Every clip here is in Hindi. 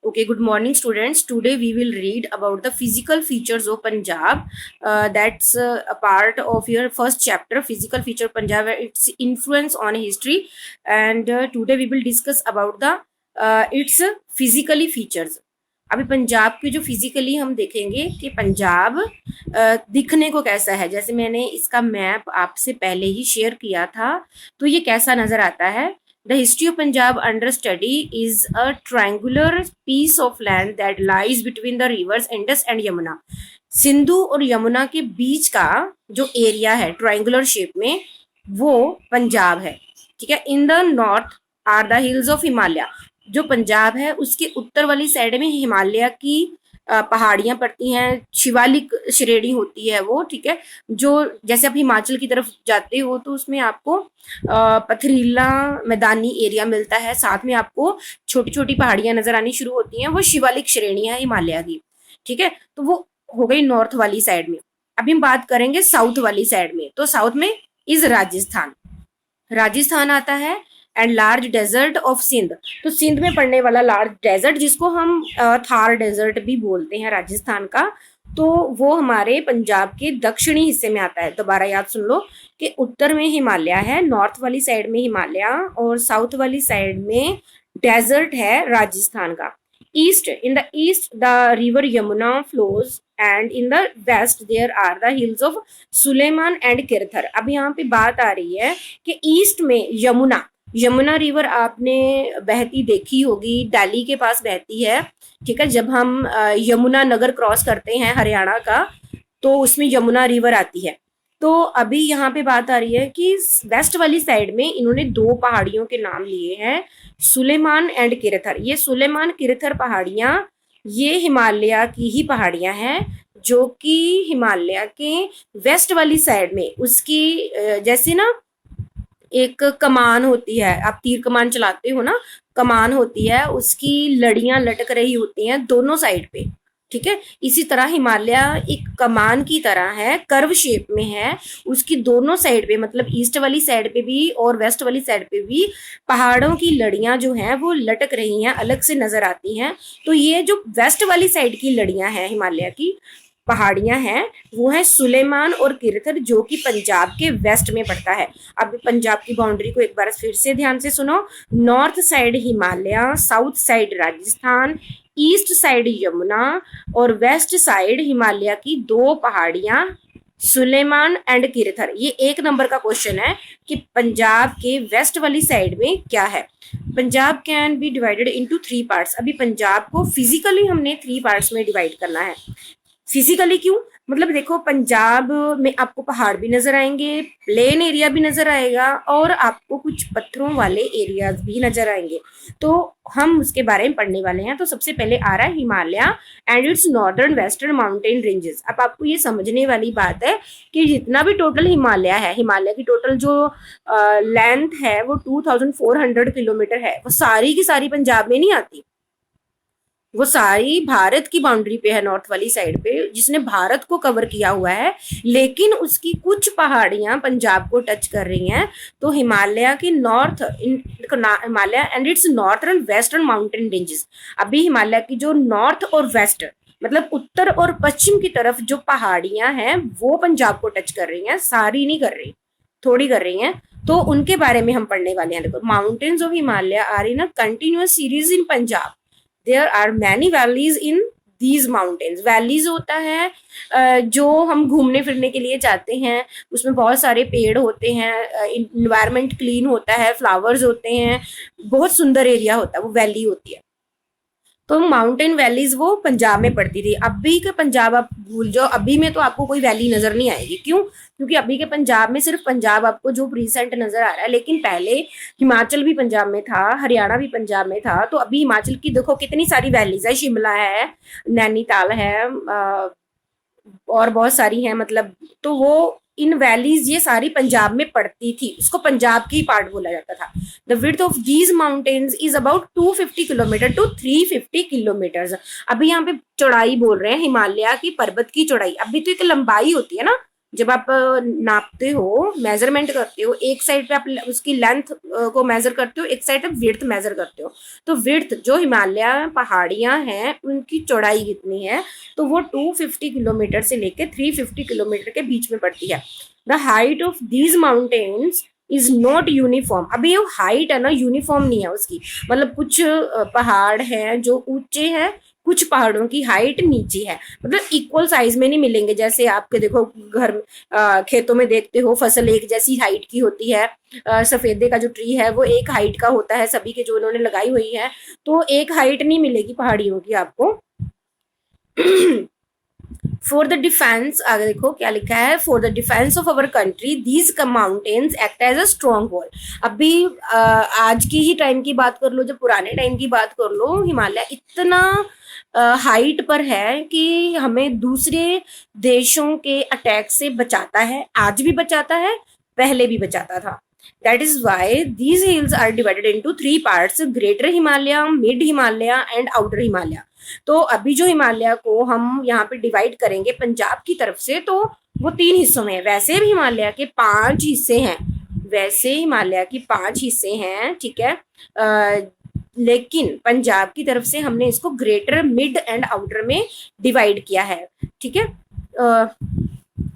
Okay, good morning, students. Today we will read about the physical features of Punjab. That's a part of your first chapter, physical feature Punjab, its influence on history. And today we will discuss about the its physically features. अभी पंजाब के जो फिजिकली हम देखेंगे कि पंजाब दिखने को कैसा है। जैसे मैंने इसका मैप आपसे पहले ही शेयर किया था, तो ये कैसा नजर आता है। The history of Punjab under study is a triangular piece of land that lies between the rivers Indus and Yamuna. Sindhu और यमुना के बीच का जो एरिया है ट्रायंगुलर शेप में, वो पंजाब है। ठीक है। In the north are the hills of Himalaya. जो पंजाब है उसके उत्तर वाली साइड में हिमालय की पहाड़ियां पड़ती हैं, शिवालिक श्रेणी होती है वो। ठीक है। जो जैसे आप हिमाचल की तरफ जाते हो तो उसमें आपको पथरीला मैदानी एरिया मिलता है, साथ में आपको छोटी छोटी पहाड़ियां नजर आनी शुरू होती हैं, वो शिवालिक श्रेणी है हिमालय की। ठीक है। तो वो हो गई नॉर्थ वाली साइड में। अभी हम बात करेंगे साउथ वाली साइड में। तो साउथ में इज राजस्थान आता है and large desert of Sindh. तो सिंध में पड़ने वाला लार्ज डेजर्ट, जिसको हम थार डेजर्ट भी बोलते हैं राजस्थान का, तो वो हमारे पंजाब के दक्षिणी हिस्से में आता है। दोबारा याद सुन लो कि उत्तर में हिमालय है, नॉर्थ वाली साइड में हिमालय और साउथ वाली साइड में डेजर्ट है राजस्थान का। East, in the east the river Yamuna flows and in the west there are the hills of Sulaiman and Kirthar. अब यहाँ पे बात आ रही है कि ईस्ट में यमुना रिवर आपने बहती देखी होगी, दिल्ली के पास बहती है। ठीक है। जब हम यमुना नगर क्रॉस करते हैं हरियाणा का, तो उसमें यमुना रिवर आती है। तो अभी यहाँ पे बात आ रही है कि वेस्ट वाली साइड में इन्होंने दो पहाड़ियों के नाम लिए हैं, सुलेमान एंड किरथर। ये सुलेमान किरथर पहाड़ियां ये हिमालय की ही पहाड़ियां हैं, जो कि हिमालय के वेस्ट वाली साइड में उसकी जैसे ना एक कमान होती है, आप तीर कमान चलाते हो ना, कमान होती है, उसकी लड़ियां लटक रही होती हैं दोनों साइड पे। ठीक है। इसी तरह हिमालय एक कमान की तरह है, कर्व शेप में है, उसकी दोनों साइड पे, मतलब ईस्ट वाली साइड पे भी और वेस्ट वाली साइड पे भी पहाड़ों की लड़ियां जो हैं वो लटक रही हैं, अलग से नजर आती हैं। तो ये जो वेस्ट वाली साइड की लड़ियां हैं, हिमालय की पहाड़ियां हैं, वो है सुलेमान और किरथर, जो कि पंजाब के वेस्ट में पड़ता है। अब पंजाब की बाउंड्री को एक बार फिर से ध्यान से सुनो। North side Himalaya, south side Rajasthan, east side Yamuna और वेस्ट साइड हिमालय की दो पहाड़ियां सुलेमान एंड किरथर। ये एक नंबर का क्वेश्चन है कि पंजाब के वेस्ट वाली साइड में क्या है। Punjab can be divided into 3 parts. अभी पंजाब को फिजिकली हमने 3 पार्ट्स में डिवाइड करना है। फिजिकली क्यों? मतलब देखो, पंजाब में आपको पहाड़ भी नजर आएंगे, प्लेन एरिया भी नजर आएगा और आपको कुछ पत्थरों वाले एरियाज भी नजर आएंगे। तो हम उसके बारे में पढ़ने वाले हैं। तो सबसे पहले आ रहा है Himalaya and it's northern western mountain ranges. अब आपको ये समझने वाली बात है कि जितना भी टोटल हिमालय है, हिमालय की टोटल जो लेंथ है वो 2400 किलोमीटर है। वो सारी की सारी पंजाब में नहीं आती, वो सारी भारत की बाउंड्री पे है, नॉर्थ वाली साइड पे, जिसने भारत को कवर किया हुआ है। लेकिन उसकी कुछ पहाड़ियां पंजाब को टच कर रही हैं। तो हिमालय की Himalaya and it's northern western mountain ranges. अभी हिमालय की जो नॉर्थ और वेस्ट, मतलब उत्तर और पश्चिम की तरफ जो पहाड़ियां हैं वो पंजाब को टच कर रही हैं, सारी नहीं कर रही, थोड़ी कर रही हैं। तो उनके बारे में हम पढ़ने वाले हैं। देखो, mountains of Himalaya are in a continuous series in Punjab. There are many valleys in these mountains. Valleys होता है जो हम घूमने फिरने के लिए जाते हैं, उसमें बहुत सारे पेड़ होते हैं, इन्वायरमेंट क्लीन होता है, फ्लावर्स होते हैं, बहुत सुंदर एरिया होता है, वो वैली होती है। तो माउंटेन वैलीज वो पंजाब में पड़ती थी। अभी का पंजाब आप भूल जाओ, अभी में तो आपको कोई वैली नजर नहीं आएगी। क्यों? क्योंकि अभी के पंजाब में सिर्फ पंजाब आपको जो रिसेंट नजर आ रहा है, लेकिन पहले हिमाचल भी पंजाब में था, हरियाणा भी पंजाब में था। तो अभी हिमाचल की देखो कितनी सारी वैलीज है, शिमला है, नैनीताल है और बहुत सारी हैं, मतलब। तो वो इन वैलीज ये सारी पंजाब में पड़ती थी, उसको पंजाब की पार्ट बोला जाता था। The width of these mountains is about 250 kilometre to 350 kilometre. अभी यहाँ पे चौड़ाई बोल रहे हैं, हिमालय की पर्वत की चौड़ाई। अभी तो एक लंबाई होती है ना, जब आप नापते हो, मेजरमेंट करते हो, एक साइड पे आप उसकी लेंथ को मेजर करते हो, एक साइड पे विड्थ मेजर करते हो। तो विड्थ जो हिमालय पहाड़ियां हैं उनकी चौड़ाई कितनी है, तो वो 250 किलोमीटर से लेके 350 किलोमीटर के बीच में पड़ती है। The height of these mountains is not uniform. अभी ये हाइट है ना, यूनिफॉर्म नहीं है उसकी, मतलब कुछ पहाड़ हैं जो ऊंचे हैं, कुछ पहाड़ों की हाइट नीची है, मतलब इक्वल साइज में नहीं मिलेंगे। जैसे आपके देखो घर खेतों में देखते हो फसल एक जैसी हाइट की होती है, सफेदे का जो ट्री है वो एक हाइट का होता है, सभी के जो इन्होंने लगाई हुई है, तो एक हाइट नहीं मिलेगी पहाड़ियों की आपको। फॉर द डिफेंस, आगे देखो क्या लिखा है, for the defence of our country these mountains act as a strong wall. अभी आज की ही टाइम की बात कर लो, जब पुराने टाइम की बात कर लो, हिमालय इतना हाइट पर है कि हमें दूसरे देशों के अटैक से बचाता है, आज भी बचाता है, पहले भी बचाता था। That is why these hills are divided into three parts: Greater Himalaya, Mid Himalaya and Outer Himalaya. तो अभी जो हिमालय को हम यहाँ पे डिवाइड करेंगे पंजाब की तरफ से, तो वो 3 हिस्सों में है। वैसे भी हिमालय के 5 हिस्से हैं, वैसे हिमालय की 5 हिस्से हैं, ठीक है। लेकिन पंजाब की तरफ से हमने इसको ग्रेटर, मिड एंड आउटर में डिवाइड किया है, ठीक है।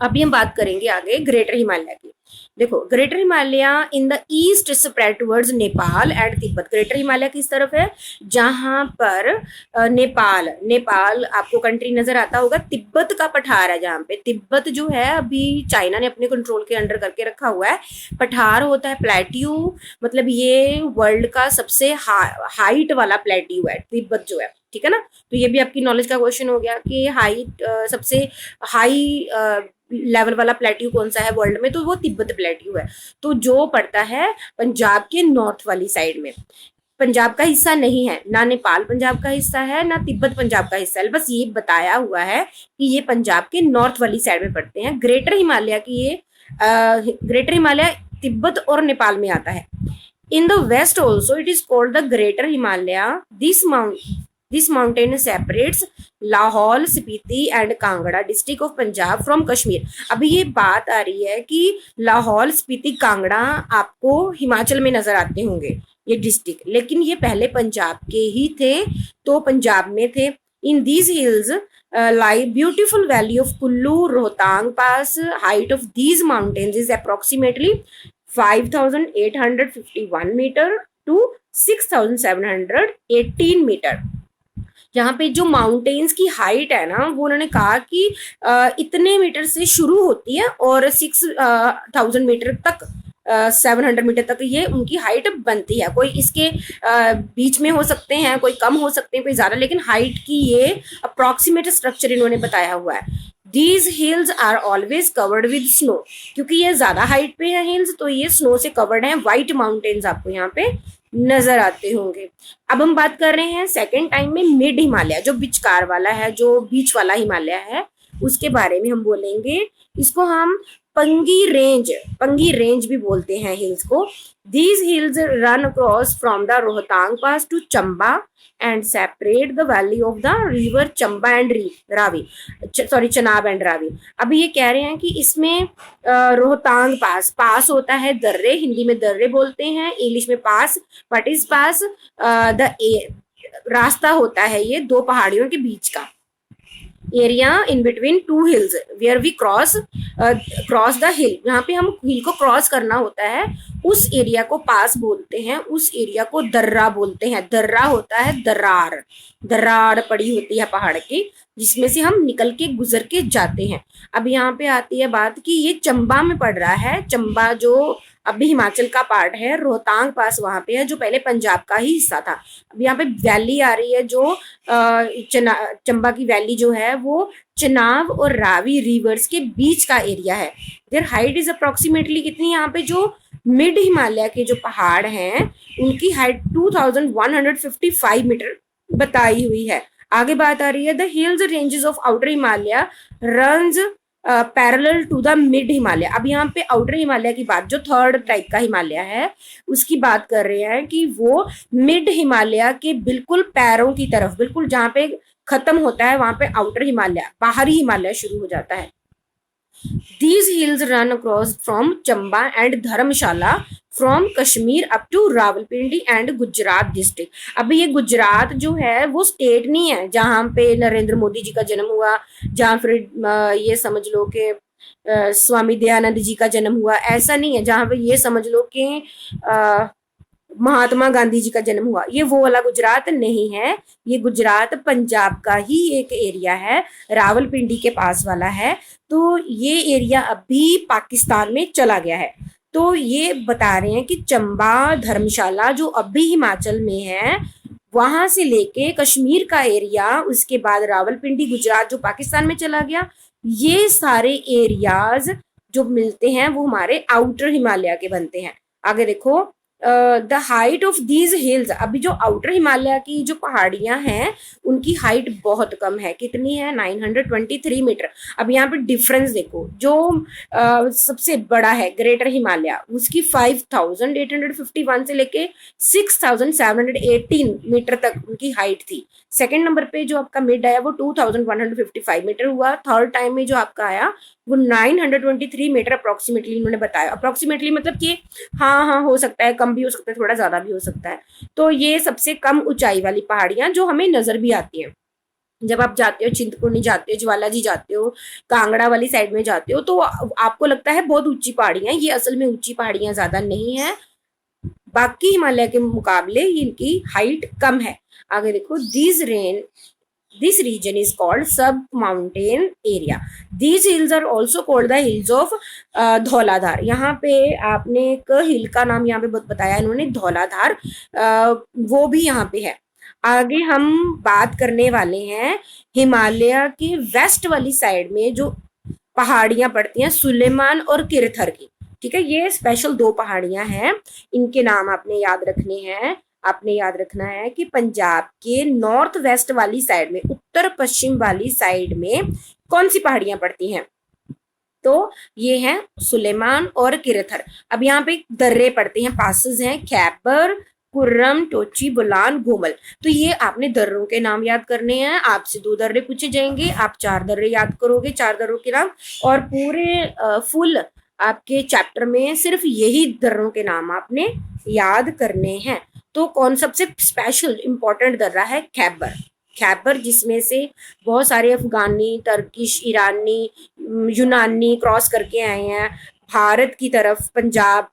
अभी हम बात करेंगे आगे ग्रेटर हिमालय की। देखो, greater Himalaya in the east spread towards Nepal and Tibet. Greater Himalaya किस तरफ है, जहां पर नेपाल आपको कंट्री नजर आता होगा, तिब्बत का पठार है, जहां पे तिब्बत जो है अभी चाइना ने अपने कंट्रोल के अंडर करके रखा हुआ है। पठार होता है प्लेट्यू, मतलब ये वर्ल्ड का सबसे हाइट वाला प्लेट्यू है तिब्बत जो है, ठीक है ना। तो ये भी आपकी नॉलेज का क्वेश्चन हो गया कि हाइट सबसे हाई लेवल वाला प्लेट्यू कौन सा है वर्ल्ड में, तो वो तिब्बत प्लेट्यू है। तो जो पड़ता है पंजाब के नॉर्थ वाली साइड में, पंजाब का हिस्सा नहीं है, ना नेपाल पंजाब का हिस्सा है, ना तिब्बत पंजाब का हिस्सा है, बस ये बताया हुआ है कि ये पंजाब के नॉर्थ वाली साइड में पड़ते हैं। ग्रेटर हिमालय की ये ग्रेटर हिमालय तिब्बत और नेपाल में आता है। In the west also it is called the greater Himalaya. This mountain separates Lahaul, Spiti and Kangra district of Punjab from Kashmir. अभी ये बात आ रही है कि लाहौल, स्पीति, कांगड़ा आपको हिमाचल में नजर आते होंगे ये डिस्ट्रिक्ट, लेकिन ये पहले पंजाब के ही थे, तो पंजाब में थे। In these hills lie beautiful valley of Kullu Rohtang Pass. Height of these mountains is approximately 5,851 meter to 6,718 meter. यहाँ पे जो माउंटेन्स की हाइट है ना, वो उन्होंने कहा कि इतने मीटर से शुरू होती है और 6,000 मीटर तक, 700 मीटर तक ये उनकी हाइट बनती है। कोई इसके बीच में हो सकते हैं, कोई कम हो सकते हैं, कोई ज्यादा, लेकिन हाइट की ये अप्रोक्सीमेट स्ट्रक्चर इन्होंने बताया हुआ है। These hills are always covered with snow, क्योंकि ये ज्यादा हाइट पे है हिल्स, तो ये स्नो से कवर्ड है। व्हाइट माउंटेन्स आपको यहाँ पे नजर आते होंगे। अब हम बात कर रहे हैं सेकेंड टाइम में मिड हिमालय, जो बिचकार वाला है, जो बीच वाला हिमालय है, उसके बारे में हम बोलेंगे। इसको हम पंगी रेंज भी बोलते हैं हिल्स को। These hills run across from the Rohtang pass to Chamba and separate the valley of the river Chamba and Ravi, sorry Chenab and Ravi. अभी ये कह रहे हैं कि इसमें रोहतांग पास होता है, दर्रे, हिंदी में दर्रे बोलते हैं, इंग्लिश में pass, what is pass, the रास्ता होता है ये 2 पहाड़ियों के बीच का। Area in between 2 hills where we cross the hill, यहाँ पे हम हिल को क्रॉस करना होता है, उस एरिया को पास बोलते हैं, उस एरिया को दर्रा बोलते हैं। दर्रा होता है दरार पड़ी होती है पहाड़ की, जिसमें से हम निकल के गुजर के जाते हैं। अब यहाँ पे आती है बात कि ये चंबा में पड़ रहा है। चंबा जो अभी हिमाचल का पार्ट है, रोहतांग पास वहां पे है, जो पहले पंजाब का ही हिस्सा था। अब यहाँ पे वैली आ रही है, जो चंबा की वैली जो है वो चनाब और रावी रिवर्स के बीच का एरिया है। देयर हाइट इज अप्रोक्सीमेटली कितनी, यहाँ पे जो मिड हिमालय के जो पहाड़ हैं उनकी हाइट 2,155 मीटर बताई हुई है। आगे बात आ रही है, the hills ranges of outer Himalaya runs parallel to the mid Himalaya. अब यहाँ पे आउटर हिमालय की बात, जो थर्ड टाइप का हिमालय है उसकी बात कर रहे हैं कि वो मिड हिमालय के बिल्कुल पैरों की तरफ, बिल्कुल जहाँ पे खत्म होता है वहां पे आउटर हिमालय, बाहरी हिमालय शुरू हो जाता है। These hills run across from Chamba and Dharamshala from Kashmir up to Rawalpindi and Gujrat district. अभी ये गुजरात जो है वो स्टेट नहीं है जहां पे नरेंद्र मोदी जी का जन्म हुआ, जहां फिर ये समझ लो कि स्वामी दयानंद जी का जन्म हुआ, ऐसा नहीं है। जहां पे ये समझ लो कि महात्मा गांधी जी का जन्म हुआ, ये वो वाला गुजरात नहीं है। ये गुजरात पंजाब का ही एक एरिया है, रावलपिंडी के पास वाला है। तो ये एरिया अभी पाकिस्तान में चला गया है। तो ये बता रहे हैं कि चंबा धर्मशाला जो अभी हिमाचल में है, वहां से लेके कश्मीर का एरिया, उसके बाद रावलपिंडी गुजरात जो पाकिस्तान में चला गया, ये सारे एरियाज जो मिलते हैं वो हमारे आउटर हिमालय के बनते हैं। आगे देखो, the height of these hills, अभी जो आउटर हिमालय की जो पहाड़ियां हैं उनकी हाइट बहुत कम है। कितनी है? 923 मीटर। अब यहाँ पे डिफरेंस देखो, जो सबसे बड़ा है ग्रेटर हिमालय, उसकी 5851 से लेके 6718 मीटर तक उनकी हाइट थी। सेकेंड नंबर पे जो आपका मिड आया वो 2155 मीटर हुआ। थर्ड टाइम में जो आपका आया वो 923 मीटर अप्रोक्सीमेटली उन्होंने बताया। अप्रोक्सीमेटली मतलब कि हाँ हो सकता है, कम भी हो सकता है, थोड़ा ज्यादा भी हो सकता है। तो ये सबसे कम ऊंचाई वाली पहाड़ियां जो हमें नजर भी आती हैं। जब आप जाते हो चिंतपूर्णी जाते हो, ज्वाला जी जाते हो, कांगड़ा वाली साइड में जाते हो, तो आपको लगता है बहुत ऊंची पहाड़ियां, ये असल में ऊंची पहाड़ियां ज्यादा नहीं है। बाकी हिमालय के मुकाबले इनकी हाइट कम है। आगे देखो, this region is called sub mountain area. These hills are also called the hills of Dhauladhar. यहाँ पे आपने एक हिल का नाम यहाँ पे बताया इन्होंने, धौलाधार, वो भी यहाँ पे है। आगे हम बात करने वाले हैं हिमालय के वेस्ट वाली साइड में जो पहाड़ियां पड़ती हैं, सुलेमान और किरथर की। ठीक है, ये स्पेशल 2 पहाड़ियां हैं, इनके नाम आपने याद रखने हैं। आपने याद रखना है कि पंजाब के नॉर्थ वेस्ट वाली साइड में, उत्तर पश्चिम वाली साइड में कौन सी पहाड़ियां पड़ती हैं? तो ये हैं सुलेमान और किरथर। अब यहाँ पे दर्रे पड़ते हैं, पासेस हैं, खैबर, कुर्रम, टोची, बुलान, घोमल। तो ये आपने दर्रों के नाम याद करने हैं। आपसे 2 दर्रे पूछे जाएंगे, आप 4 दर्रे याद करोगे, 4 दर्रों के नाम। और पूरे फुल आपके चैप्टर में सिर्फ यही दर्रों के नाम आपने याद करने हैं। तो कौन सबसे स्पेशल इंपॉर्टेंट दर्रा है? खैबर। खैबर जिसमें से बहुत सारे अफगानी, टर्किश, ईरानी, यूनानी क्रॉस करके आए हैं भारत की तरफ। पंजाब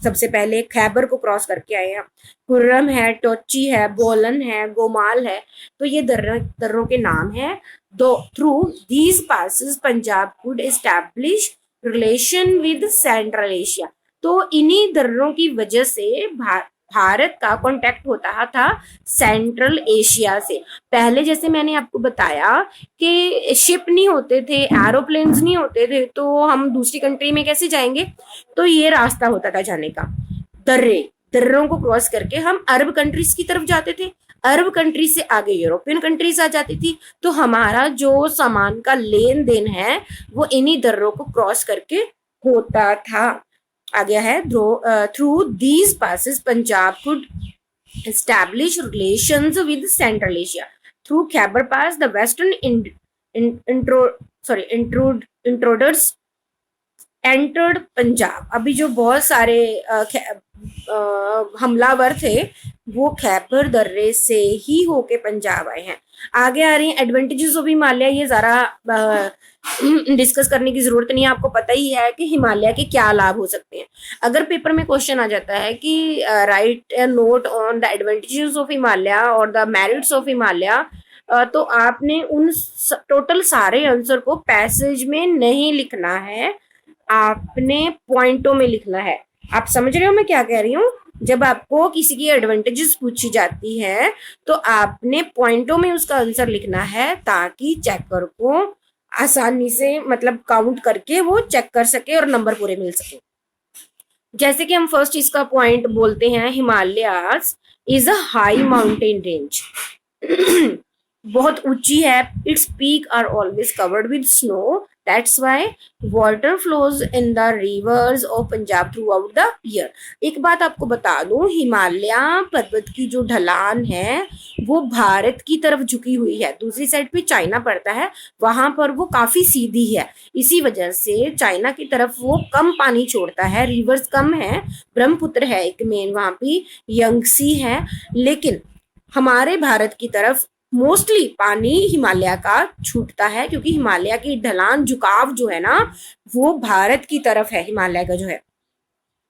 सबसे पहले खैबर को क्रॉस करके आए हैं। कुर्रम है, टोची है, बोलन है, गोमाल है। तो ये दर्रों के नाम है। Through these passes Punjab could establish relation with central Asia. तो इन्हीं दर्रों की वजह से भारत का कांटेक्ट होता था सेंट्रल एशिया से। पहले जैसे मैंने आपको बताया कि शिप नहीं होते थे, एरोप्लेन्स नहीं होते थे, तो हम दूसरी कंट्री में कैसे जाएंगे? तो ये रास्ता होता था जाने का, दर्रों को क्रॉस करके हम अरब कंट्रीज की तरफ जाते थे। अरब कंट्री से आगे यूरोपियन कंट्रीज आ जाती थी। तो हमारा जो सामान का लेन देन है वो इन्हीं दर्रों को क्रॉस करके होता था। आ गया है, through these passes Punjab could establish relations with Central Asia. Through Khyber Pass, the Western intruders entered Punjab. अभी जो बहुत सारे हमलावर थे वो खैबर दर्रे से ही होके पंजाब आए हैं। आगे आ रही है एडवांटेजेस ऑफ हिमालय। ये जरा डिस्कस करने की जरूरत नहीं है, आपको पता ही है कि हिमालय के क्या लाभ हो सकते हैं। अगर पेपर में क्वेश्चन आ जाता है कि right A note on the advantages of Himalaya और द मेरिट्स ऑफ हिमालय, तो आपने उन टोटल सारे आंसर को पैसेज में नहीं लिखना है, आपने पॉइंटों में लिखना है। आप समझ रहे हो मैं क्या कह रही हूँ? जब आपको किसी की एडवांटेजेस पूछी जाती है तो आपने पॉइंटों में उसका आंसर लिखना है, ताकि चेकर को आसानी से मतलब काउंट करके वो चेक कर सके और नंबर पूरे मिल सके। जैसे कि हम फर्स्ट इसका पॉइंट बोलते हैं, Himalayas is a high mountain range. बहुत ऊंची है। Its peak are always covered with snow that's why water flows in the rivers of Punjab throughout the year. एक बात आपको बता दूं, हिमालय पर्वत की जो ढलान है वो भारत की तरफ झुकी हुई है, दूसरी साइड पे चाइना पड़ता है, वहां पर वो काफी सीधी है, इसी वजह से चाइना की तरफ वो कम पानी छोड़ता है, रिवर्स कम है, ब्रह्मपुत्र है एक मेन वहां पे, यंगसी है, लेकिन हमारे भारत की तरफ मोस्टली पानी हिमालय का छूटता है, क्योंकि हिमालय की ढलान झुकाव जो है ना वो भारत की तरफ है, हिमालय का जो है।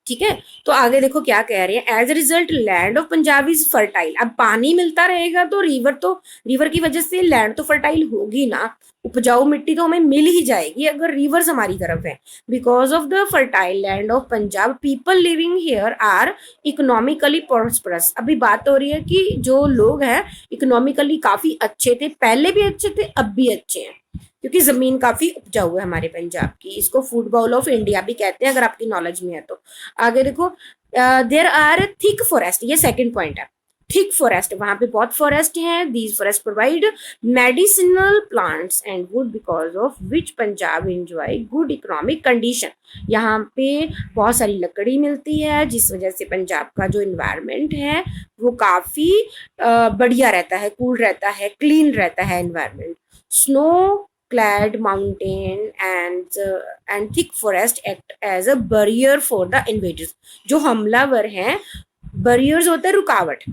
ठीक है, तो आगे देखो क्या कह रहे हैं, as a result land of Punjab is fertile. अब पानी मिलता रहेगा तो रिवर की वजह से लैंड तो फर्टाइल होगी ना, उपजाऊ मिट्टी तो हमें मिल ही जाएगी अगर रिवर्स हमारी तरफ है। Because of the fertile land of Punjab people living here are economically prosperous. अभी बात हो रही है कि जो लोग हैं इकोनॉमिकली काफी अच्छे थे, पहले भी अच्छे थे, अब भी अच्छे हैं, क्योंकि जमीन काफी उपजाऊ है हमारे पंजाब की। इसको फूड बाउल ऑफ इंडिया भी कहते हैं, अगर आपकी नॉलेज में है तो। आगे देखो, देयर आर थिक फॉरेस्ट, ये सेकंड पॉइंट है, थिक फॉरेस्ट, वहां पे बहुत फॉरेस्ट है, these forest provide medicinal plants and would because of which Punjab enjoy good economic condition. यहाँ पे बहुत सारी लकड़ी मिलती है, जिस वजह से पंजाब का जो इन्वायरमेंट है वो काफी बढ़िया रहता है, कूल रहता है, क्लीन रहता है environment. Snow clad mountain and thick forest act as a barrier for the invaders। जो हमलावर हैं, barriers होते हैं रुकावट,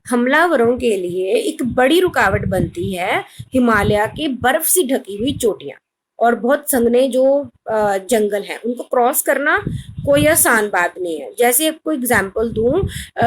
हमलावरों के लिए एक बड़ी रुकावट बनती है हिमालय के बर्फ से ढकी हुई चोटियां और बहुत संघने जो जंगल हैं, उनको क्रॉस करना कोई आसान बात नहीं है। जैसे आपको एग्जांपल दूं,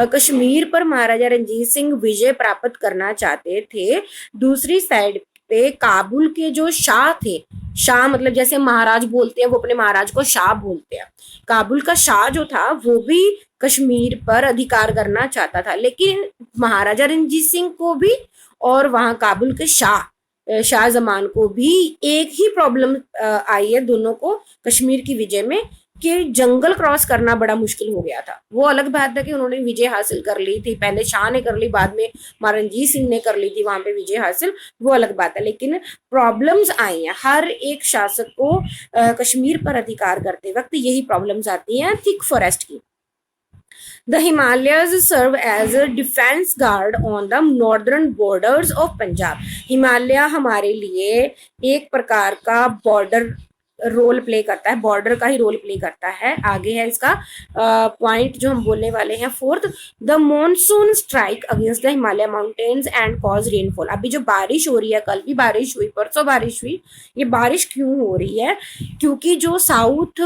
कश्मीर पर महाराजा रंजीत सिंह विजय प्राप्त करना चाहते थे, दूसरी साइड पे काबुल के जो शाह थे, शाह मतलब जैसे महाराज बोलते हैं, वो अपने महाराज को शाह बोलते हैं, काबुल का शाह जो था वो भी कश्मीर पर अधिकार करना चाहता था, लेकिन महाराजा रंजीत सिंह को भी और वहां काबुल के शाहजमान को भी एक ही प्रॉब्लम आई है, दोनों को कश्मीर की विजय में, कि जंगल क्रॉस करना बड़ा मुश्किल हो गया था। वो अलग बात है कि उन्होंने विजय हासिल कर ली थी, पहले शाह ने कर ली, बाद में महाराजा रंजीत सिंह ने कर ली थी वहां पे विजय हासिल, वो अलग बात है, लेकिन प्रॉब्लम्स आई हैं हर एक शासक को कश्मीर पर अधिकार करते वक्त, यही प्रॉब्लम्स आती हैं थिक फॉरेस्ट की। The Himalayas serve as a defense guard on the northern borders of Punjab। Himalaya हमारे लिए एक प्रकार का बॉर्डर रोल प्ले करता है, बॉर्डर का ही रोल प्ले करता है। आगे है इसका पॉइंट जो हम बोलने वाले हैं, fourth, the monsoon strike against the Himalaya mountains and cause rainfall. अभी जो बारिश हो रही है, कल भी बारिश हुई, परसों बारिश हुई, ये बारिश क्यों हो रही है? क्योंकि जो साउथ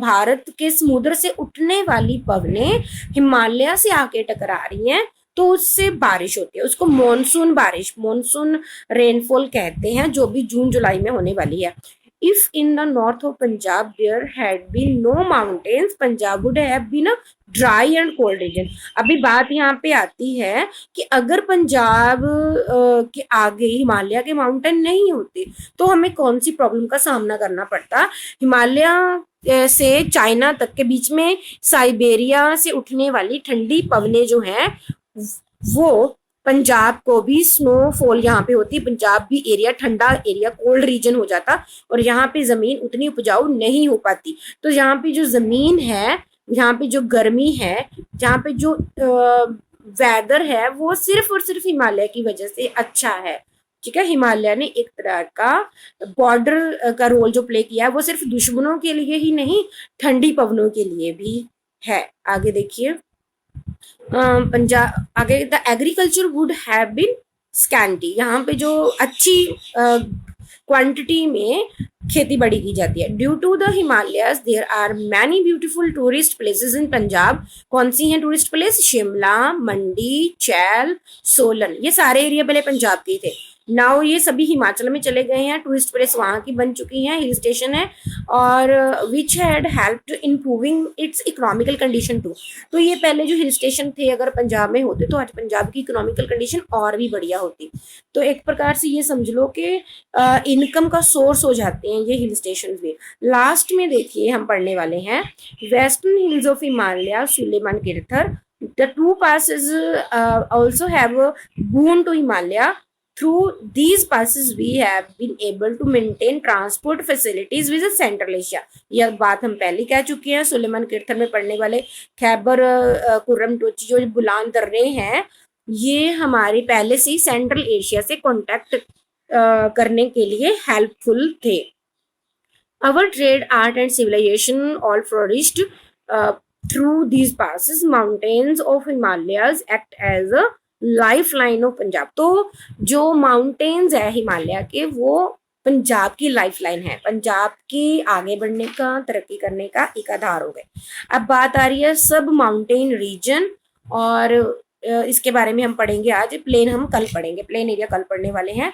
भारत के समुद्र से उठने वाली पवनें हिमालय से आके टकरा रही हैं, तो उससे बारिश होती है, उसको मॉनसून बारिश, मॉनसून रेनफॉल कहते हैं, जो भी जून जुलाई में होने वाली है। If in the north of Punjab there had been no mountains, Punjab would have been a dry and cold region। अभी बात यहाँ पे आती है कि अगर पंजाब के आगे हिमालय के माउंटेन नहीं होते तो हमें कौन सी प्रॉब्लम का सामना करना पड़ता। हिमालय से चाइना तक के बीच में साइबेरिया से उठने वाली ठंडी पवनें जो हैं वो पंजाब को भी स्नोफॉल यहाँ पे होती, पंजाब भी एरिया ठंडा एरिया, कोल्ड रीजन हो जाता और यहाँ पे जमीन उतनी उपजाऊ नहीं हो पाती। तो यहाँ पे जो जमीन है, यहाँ पे जो गर्मी है, जहाँ पे जो वेदर है, वो सिर्फ और सिर्फ हिमालय की वजह से अच्छा है। ठीक है, हिमालय ने एक तरह का बॉर्डर का रोल जो प्ले किया है, वो सिर्फ दुश्मनों के लिए ही नहीं, ठंडी पवनों के लिए भी है। आगे देखिए, पंजाब आगे, the agriculture would have been scanty. यहाँ पे जो अच्छी क्वांटिटी में खेती बाड़ी की जाती है। Due to the Himalayas there are many beautiful tourist places in Punjab. कौन सी हैं टूरिस्ट प्लेस? शिमला, मंडी, चैल, सोलन, ये सारे एरिया पहले पंजाब के थे, नाउ ये सभी हिमाचल में चले गए हैं, टूरिस्ट प्लेस वहां की बन चुकी हैं, हिल स्टेशन है, और which had helped improving its economical condition too. तो ये पहले जो हिल स्टेशन थे अगर पंजाब में होते तो आज पंजाब की इकोनॉमिकल कंडीशन और भी बढ़िया होती। तो एक प्रकार से ये समझ लो कि इनकम का सोर्स हो जाते हैं ये हिल स्टेशन भी। लास्ट में देखिए हम पढ़ने वाले हैं western hills of Himalaya, Sulaiman Kirthar, the two passes also have a boon to Himalaya Through these passes we have been able to maintain transport facilities with Central Asia. यह बात हम पहले कह चुके हैं। सुलेमान कीर्तन में पढ़ने वाले खैबर कुर्रम टोची जो बुलान दर्रे हैं, ये हमारे पहले से ही सेंट्रल एशिया से कॉन्टेक्ट करने के लिए हेल्पफुल थे। Our trade, art and civilization all flourished through these passes. Mountains of Himalayas act as a lifeline of Punjab. तो जो माउंटेन्स है हिमालय के, वो पंजाब की लाइफलाइन है, पंजाब की आगे बढ़ने का, तरक्की करने का एक आधार हो गए। अब बात आ रही है सब माउंटेन रीजन, और इसके बारे में हम पढ़ेंगे आज। प्लेन हम कल पढ़ेंगे, प्लेन एरिया कल पढ़ने वाले हैं।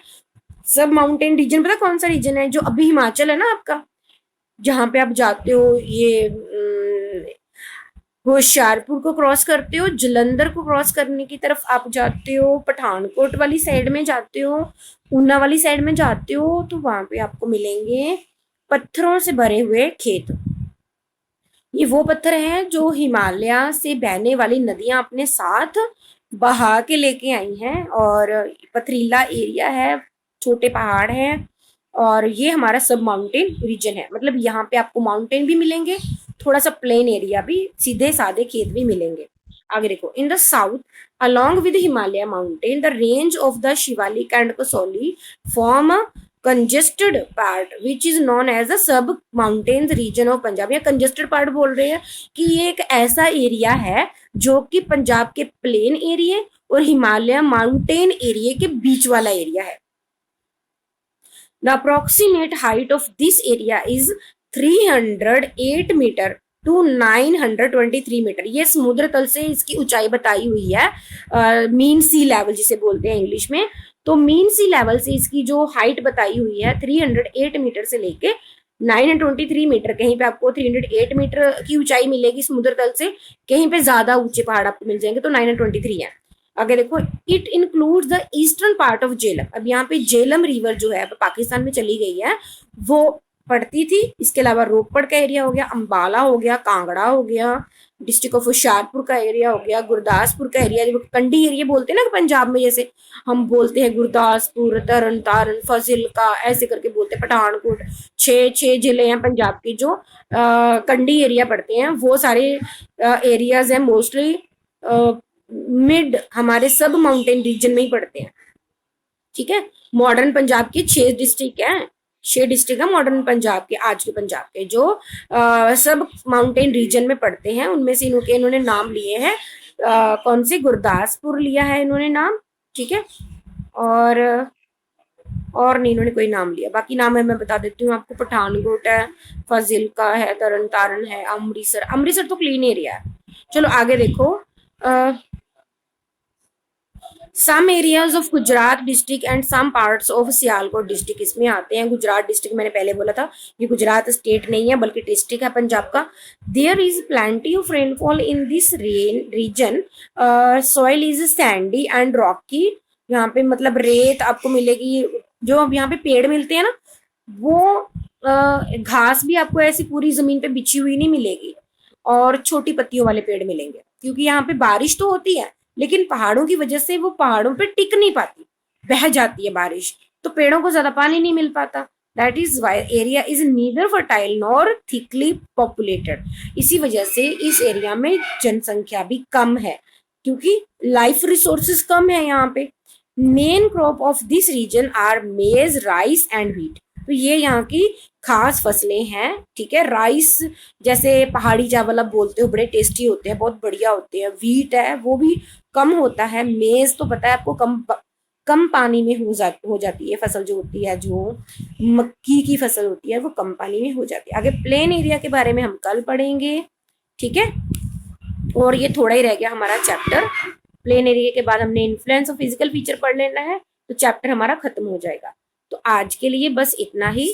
सब माउंटेन रीजन पता कौन सा रीजन है? जो अभी हिमाचल है ना आपका, जहां पे आप जाते हो, ये होशियारपुर को क्रॉस करते हो, जलंधर को क्रॉस करने की तरफ आप जाते हो, पठानकोट वाली साइड में जाते हो, ऊना वाली साइड में जाते हो, तो वहां पे आपको मिलेंगे पत्थरों से भरे हुए खेत। ये वो पत्थर हैं जो हिमालय से बहने वाली नदियां अपने साथ बहा के लेके आई हैं, और पथरीला एरिया है, छोटे पहाड़ हैं, और ये हमारा सब माउंटेन रीजन है। मतलब यहाँ पे आपको माउंटेन भी मिलेंगे, थोड़ा सा प्लेन एरिया भी, सीधे साधे खेत भी मिलेंगे। आगे देखो, in the south along with Himalaya mountain the range of the Shivalik and Kasauli form a congested part which is known as a sub mountains reason of Punjab. या कंजेस्टेड पार्ट बोल रहे हैं कि ये एक ऐसा एरिया है जो कि पंजाब के प्लेन एरिया और हिमालय माउंटेन एरिया के बीच वाला एरिया है। The approximate height of this area is 308 metre to 923 metre. ये समुद्र तल से इसकी ऊंचाई बताई हुई है, मीन सी लेवल जिसे बोलते हैं इंग्लिश में। तो मीन सी लेवल से इसकी जो हाइट बताई हुई है 308 मीटर से लेके 923 मीटर। कहीं पे आपको 308 मीटर की ऊंचाई मिलेगी समुद्र तल से, कहीं पे ज्यादा ऊंचे पहाड़ आपको मिल जाएंगे, तो 923 है। आगे देखो, it includes the eastern part of Jhelum. अब यहाँ पे झेलम रिवर जो है पाकिस्तान में चली गई है, वो पड़ती थी। इसके अलावा रोपड़ का एरिया हो गया, अंबाला हो गया, कांगड़ा हो गया, डिस्ट्रिक्ट ऑफ होशियारपुर का एरिया हो गया, गुरदासपुर का एरिया, जो कंडी एरिया बोलते हैं ना पंजाब में, जैसे हम बोलते हैं गुरदासपुर, तरन तारन, फाजिलका, ऐसे करके बोलते हैं। पठानकोट, छह जिले हैं पंजाब के जो कंडी एरिया पड़ते हैं, वो सारे एरियाज हैं मोस्टली मिड हमारे सब माउंटेन रीजन में ही पड़ते हैं। ठीक है, मॉडर्न पंजाब के 6 डिस्ट्रिक्ट हैं, 6 डिस्ट्रिक्ट है मॉडर्न पंजाब के, आज के पंजाब के, जो सब माउंटेन रीजन में पड़ते हैं। उनमें से इन्होंने नाम लिए हैं, कौन से? गुरदासपुर लिया है इन्होंने नाम, ठीक है, और नहीं इन्होंने कोई नाम लिया। बाकी नाम है मैं बता देती हूँ आपको। पठानकोट है, फाजिलका है, तरन तारन है, अमृतसर तो क्लीन एरिया है। चलो आगे देखो, some areas of Gujrat district and some parts of Sialkot district इसमें आते हैं। गुजरात डिस्ट्रिक्ट मैंने पहले बोला था, ये गुजरात स्टेट नहीं है बल्कि डिस्ट्रिक्ट है पंजाब का। There is plenty of rainfall in this region, soil is sandy and rocky. यहाँ पे मतलब रेत आपको मिलेगी। जो अब यहाँ पे पेड़ मिलते हैं ना, वो घास भी आपको ऐसी पूरी जमीन पे बिछी हुई नहीं मिलेगी, और छोटी पत्तियों वाले पेड़ मिलेंगे, क्योंकि यहाँ पे बारिश तो होती है लेकिन पहाड़ों की वजह से वो पहाड़ों पे टिक नहीं पाती, बह जाती है बारिश, तो पेड़ों को ज्यादा पानी नहीं मिल पाता। That is why area is neither fertile nor thickly populated. इसी वजह से इस एरिया में जनसंख्या भी कम है, क्योंकि लाइफ रिसोर्सेज कम है यहाँ पे। Main crop of this region are maize, rice and wheat. तो ये यहाँ की खास फसलें हैं, ठीक है। राइस जैसे पहाड़ी चावल आप बोलते हो, बड़े टेस्टी होते हैं, बहुत बढ़िया होते हैं। व्हीट है, वो भी कम होता है। मेज तो पता है आपको कम पानी में हो जाती है फसल जो होती है, जो मक्की की फसल होती है वो कम पानी में हो जाती है। आगे प्लेन एरिया के बारे में हम कल पढ़ेंगे, ठीक है। और ये थोड़ा ही रह गया हमारा चैप्टर। प्लेन एरिया के बाद हमने इन्फ्लुएंस ऑफ फिजिकल फीचर पढ़ लेना है, तो चैप्टर हमारा खत्म हो जाएगा। तो आज के लिए बस इतना ही।